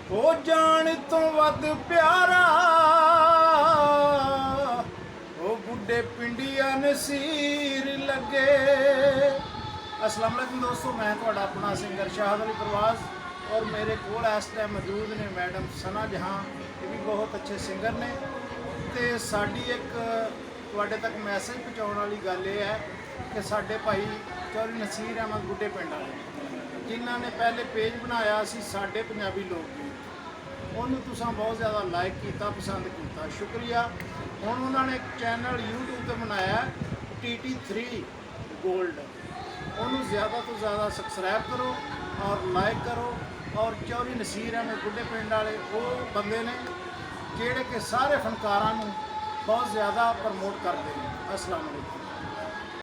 हो जान तो वध प्यारा ओ बुढ़े पिंडिया नसीर लगे। अस्सलाम वालेकुम दोस्तों, मैं थोड़ा अपना सिंगर शाहद अली प्रवास और मेरे कोल इस टाइम मौजूद ने मैडम सना जहां, ये भी बहुत अच्छे सिंगर ने। तो साड़ी एक तुहाडे तक मैसेज पहुँचाने वाली गल ये है कि साडे भाई चौधरी नसीर अहमद बुढ़े पिंड वाले जिन्हों ने पहले पेज बनाया सी साडे पंजाबी लोक गीत, उन्होंने तुसां बहुत ज़्यादा लाइक किया, पसंद किया, शुक्रिया। हुण उन्होंने एक चैनल यूट्यूब पर बनाया TT3 गोल्ड, उन्होंने ज़्यादा तो ज़्यादा सबसक्राइब करो और लाइक करो। और चौधरी नसीर अहमद बुढ़े पिंड वाले वो बंदे ने जिहड़े कि सारे फनकारां नूं बहुत ज़्यादा प्रमोट करते हैं। अस्सलाम वालेकुम।